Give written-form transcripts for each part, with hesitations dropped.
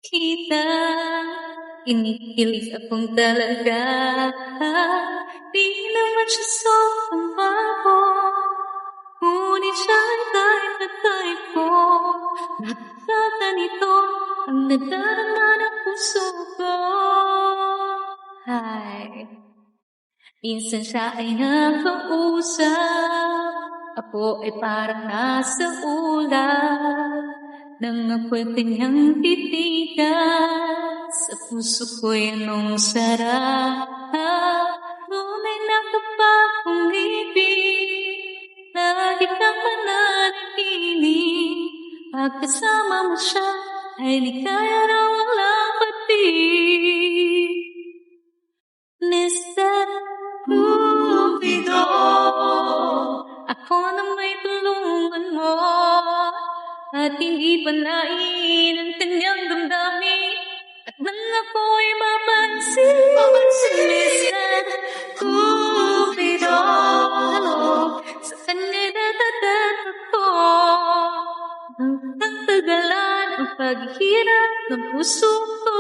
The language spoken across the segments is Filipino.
kita. Kinikilig akong talaga. Di naman siya sobrang bago, ngunit siya'y type na type ko. Nagkaganito ang nadarama ng puso ko. Minsan siya ay nakausap, ako ay parang nasa ulap, nang ako'y kanyang titigan, sa puso ko'y anong sarap. Tunay na kapag umibig, lagi kang mananatiling, pagkasama mo siya ay ligaya na walang patig. Mr. Cupido, ako na may tulungan mo, at hindi panain ang kanyang damdamin, at nang ako'y mapansin. Mr. Cupido, sa kanya'y natatat ako, ang tagalan ang paghihirap ng puso ko.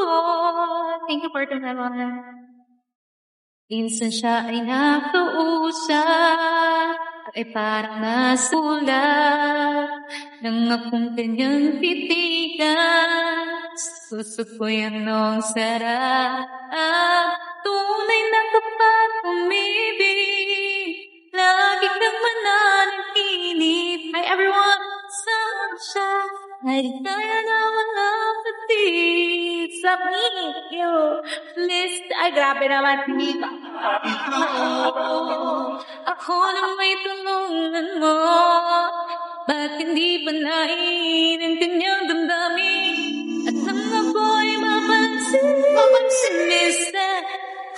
Thank you for the memory. Minsan siya ay nakausap, ay parang nasulat, nang akong kanyang titigan, sa puso ko'y anong sarap. Tunay na kapag umibig, lagi kang mananatiling. Hi everyone! Sama siya, ay kaya na walang patig. Stop me! You! List! Ay, grabe naman. Ako na may tulungan mo, ba't hindi panain ang kanyang damdamin, at nang ako'y mapansin. Mr.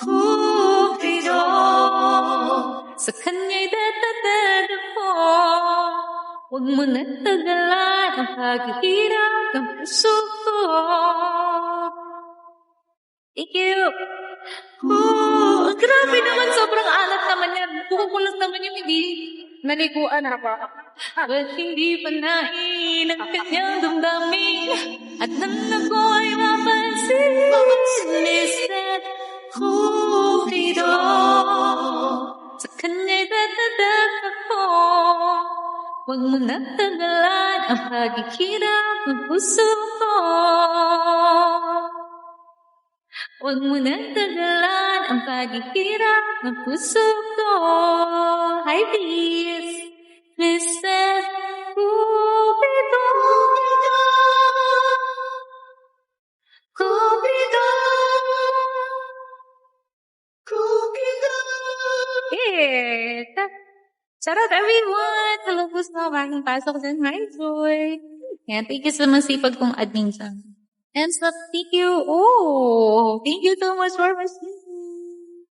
Cupido, sa kanya'y datatad ako, huwag mo na tagalan ang paghihirap ng puso ko. Thank you. Grabe naman, sobrang alat naman yan. Kukulas naman yung hindi nalikuan pa. Ba't hindi panain ang kanyang damdamin, at nang ako'y mapansin. Mr. Cupido, sa kanya'y dadadag ako, huwag mo na tagalan ang paghihirap ng puso ko. Huwag mo na tagalan ang paghihirap ng puso ko. Hi, please, Mr. Cupido. Cupido. Cupido. Yeah. Shout out everyone! Hello po sa bagong pasok dyan. Hi, Joy. Yeah, thank you sa masipag kong admin dyan. And so, thank you. Oh, thank you so much for listening.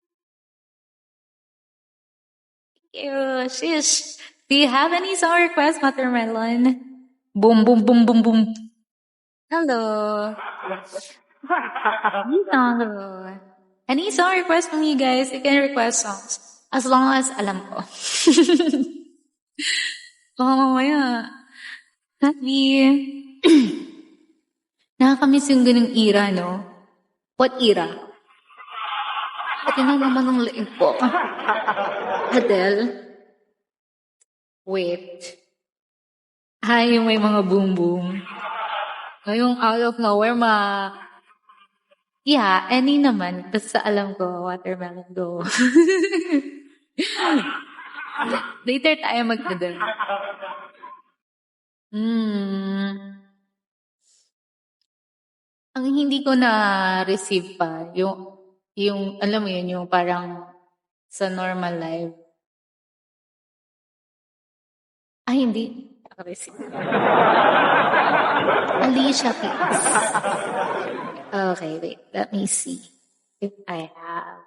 Thank you. Shish. Do you have any song requests, Watermelon? Boom, boom, boom, boom, boom. Hello. Hello. Any song requests from you guys? You can request songs. As long as alam ko. Baka mamaya. Happy. Nakakamiss yung ganung era, no? What era? Pati na naman ang leeg ko. Adele? Wait. Yung may mga boom-boom. Yung out of nowhere, yeah, any naman. Basta alam ko, Watermelon, go. Later tayo mag-adele. Ang hindi ko na-receive pa, yung alam mo yun, yung parang sa normal life. Hindi. Naka-receive. Alicia Keys. Okay, wait. Let me see if I have.